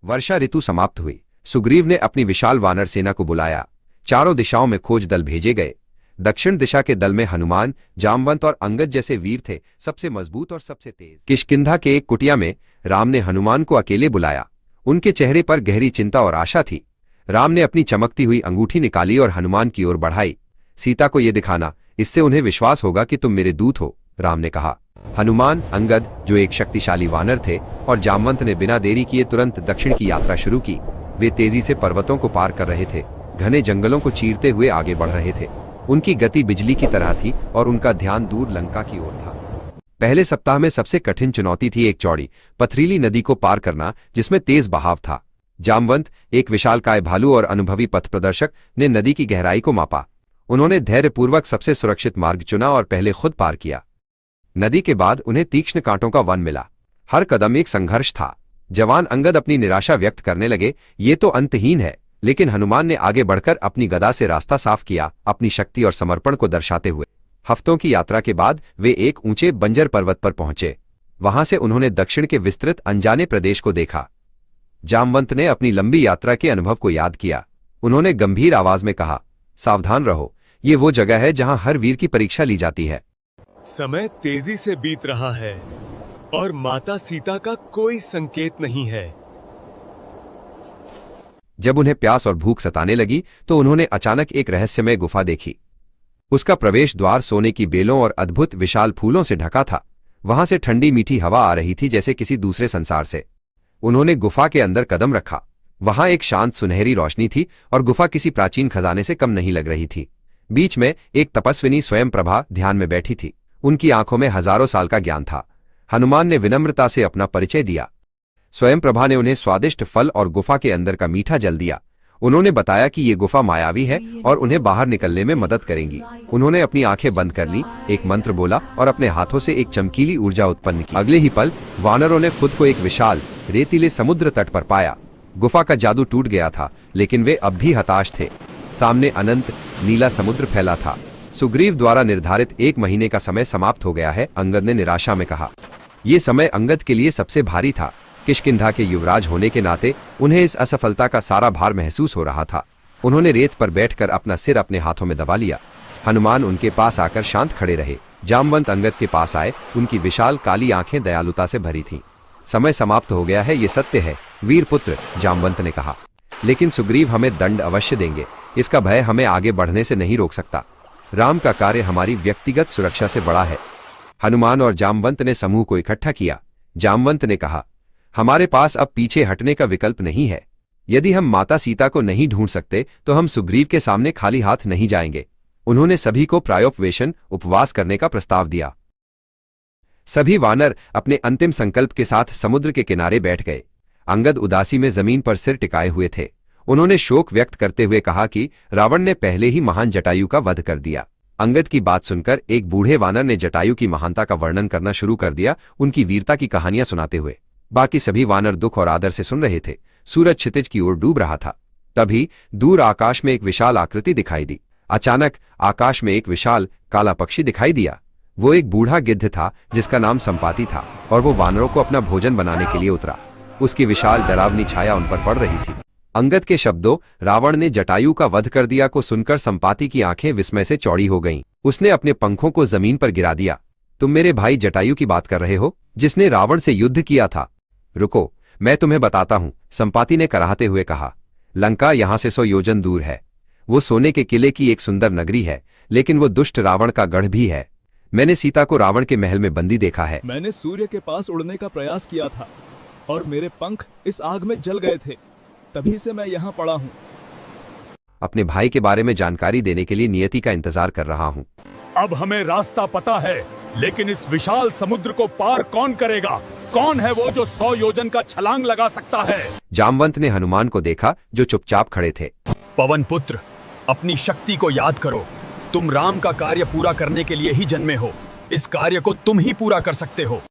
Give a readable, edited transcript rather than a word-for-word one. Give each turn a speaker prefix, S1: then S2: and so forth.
S1: वर्षा ऋतु समाप्त हुई। सुग्रीव ने अपनी विशाल वानर सेना को बुलाया। चारों दिशाओं में खोज दल भेजे गए। दक्षिण दिशा के दल में हनुमान, जामवंत और अंगद जैसे वीर थे, सबसे मजबूत और सबसे तेज। किष्किंधा के एक कुटिया में राम ने हनुमान को अकेले बुलाया। उनके चेहरे पर गहरी चिंता और आशा थी। राम ने अपनी चमकती हुई अंगूठी निकाली और हनुमान की ओर बढ़ाई। सीता को यह दिखाना, इससे उन्हें विश्वास होगा कि तुम मेरे दूत हो, राम ने कहा। हनुमान, अंगद जो एक शक्तिशाली वानर थे और जामवंत ने बिना देरी किए तुरंत दक्षिण की यात्रा शुरू की। वे तेजी से पर्वतों को पार कर रहे थे, घने जंगलों को चीरते हुए आगे बढ़ रहे थे। उनकी गति बिजली की तरह थी और उनका ध्यान दूर लंका की ओर था। पहले सप्ताह में सबसे कठिन चुनौती थी एक चौड़ी, पथरीली नदी को पार करना जिसमें तेज बहाव था। जामवंत, एक विशालकाय भालू और अनुभवी पथ प्रदर्शक, ने नदी की गहराई को मापा। उन्होंने धैर्यपूर्वक सबसे सुरक्षित मार्ग चुना और पहले खुद पार किया। नदी के बाद उन्हें तीक्ष्ण कांटों का वन मिला। हर कदम एक संघर्ष था। जवान अंगद अपनी निराशा व्यक्त करने लगे, ये तो अंतहीन है, लेकिन हनुमान ने आगे बढ़कर अपनी गदा से रास्ता साफ किया, अपनी शक्ति और समर्पण को दर्शाते हुए। हफ्तों की यात्रा के बाद वे एक ऊंचे बंजर पर्वत पर पहुंचे। वहां से उन्होंने दक्षिण के विस्तृत अनजाने प्रदेश को देखा। जामवंत ने अपनी लंबी यात्रा के अनुभव को याद किया। उन्होंने गंभीर आवाज में कहा, सावधान रहो, ये वो जगह है जहां हर वीर की परीक्षा ली जाती है।
S2: समय तेजी से बीत रहा है और माता सीता का कोई संकेत नहीं है।
S1: जब उन्हें प्यास और भूख सताने लगी तो उन्होंने अचानक एक रहस्यमय गुफा देखी। उसका प्रवेश द्वार सोने की बेलों और अद्भुत विशाल फूलों से ढका था। वहां से ठंडी मीठी हवा आ रही थी, जैसे किसी दूसरे संसार से। उन्होंने गुफा के अंदर कदम रखा। वहां एक शांत सुनहरी रोशनी थी और गुफा किसी प्राचीन खजाने से कम नहीं लग रही थी। बीच में एक तपस्विनी स्वयं प्रभा ध्यान में बैठी थी। उनकी आंखों में हजारों साल का ज्ञान था। हनुमान ने विनम्रता से अपना परिचय दिया। स्वयं प्रभा ने उन्हें स्वादिष्ट फल और गुफा के अंदर का मीठा जल दिया। उन्होंने बताया कि ये गुफा मायावी है और उन्हें बाहर निकलने में मदद करेंगी। उन्होंने अपनी आंखें बंद कर ली, एक मंत्र बोला और अपने हाथों से एक चमकीली ऊर्जा उत्पन्न की। अगले ही पल वानरों ने खुद को एक विशाल रेतीले समुद्र तट पर पाया। गुफा का जादू टूट गया था, लेकिन वे अब भी हताश थे। सामने अनंत नीला समुद्र फैला था। सुग्रीव द्वारा निर्धारित 1 महीने का समय समाप्त हो गया है, अंगद ने निराशा में कहा। यह समय अंगद के लिए सबसे भारी था। किष्किंधा के युवराज होने के नाते उन्हें इस असफलता का सारा भार महसूस हो रहा था। उन्होंने रेत पर बैठकर अपना सिर अपने हाथों में दबा लिया। हनुमान उनके पास आकर शांत खड़े रहे। जामवंत अंगद के पास आए। उनकी विशाल काली आंखें दयालुता से भरी थीं। समय समाप्त हो गया है, ये सत्य है वीर पुत्र, जामवंत ने कहा। लेकिन सुग्रीव हमें दंड अवश्य देंगे। इसका भय हमें आगे बढ़ने से नहीं रोक सकता। राम का कार्य हमारी व्यक्तिगत सुरक्षा से बड़ा है। हनुमान और जामवंत ने समूह को इकट्ठा किया। जामवंत ने कहा, हमारे पास अब पीछे हटने का विकल्प नहीं है। यदि हम माता सीता को नहीं ढूंढ सकते तो हम सुग्रीव के सामने खाली हाथ नहीं जाएंगे। उन्होंने सभी को प्रायोपवेशन, उपवास करने का प्रस्ताव दिया। सभी वानर अपने अंतिम संकल्प के साथ समुद्र के किनारे बैठ गए। अंगद उदासी में जमीन पर सिर टिकाए हुए थे। उन्होंने शोक व्यक्त करते हुए कहा कि रावण ने पहले ही महान जटायु का वध कर दिया। अंगद की बात सुनकर एक बूढ़े वानर ने जटायु की महानता का वर्णन करना शुरू कर दिया, उनकी वीरता की कहानियां सुनाते हुए। बाकी सभी वानर दुख और आदर से सुन रहे थे। सूरज क्षितिज की ओर डूब रहा था। तभी दूर आकाश में एक विशाल आकृति दिखाई दी। अचानक आकाश में एक विशाल काला पक्षी दिखाई दिया। वो एक बूढ़ा गिद्ध था जिसका नाम संपाति था और वो वानरों को अपना भोजन बनाने के लिए उतरा। उसकी विशाल डरावनी छाया उन पर पड़ रही थी। अंगद के शब्दों, रावण ने जटायु का वध कर दिया, को सुनकर संपाति की आंखें विस्मय से चौड़ी हो गईं। उसने अपने पंखों को जमीन पर गिरा दिया। तुम मेरे भाई जटायु की बात कर रहे हो, जिसने रावण से युद्ध किया था? रुको, मैं तुम्हें बताता हूं, संपाति ने कराहते हुए कहा। लंका यहां से 100 योजन दूर है। वो सोने के किले की एक सुंदर नगरी है, लेकिन वो दुष्ट रावण का गढ़ भी है। मैंने सीता को रावण के महल में बंदी देखा है।
S2: मैंने सूर्य के पास उड़ने का प्रयास किया था और मेरे पंख इस आग में जल गए थे, तभी से मैं यहाँ पड़ा हूँ।
S1: अपने भाई के बारे में जानकारी देने के लिए नियति का इंतजार कर रहा हूँ।
S3: अब हमें रास्ता पता है, लेकिन इस विशाल समुद्र को पार कौन करेगा? कौन है वो जो 100 योजन का छलांग लगा सकता है?
S1: जामवंत ने हनुमान को देखा जो चुपचाप खड़े थे।
S4: पवन पुत्र, अपनी शक्ति को याद करो। तुम राम का कार्य पूरा करने के लिए ही जन्मे हो। इस कार्य को तुम ही पूरा कर सकते हो।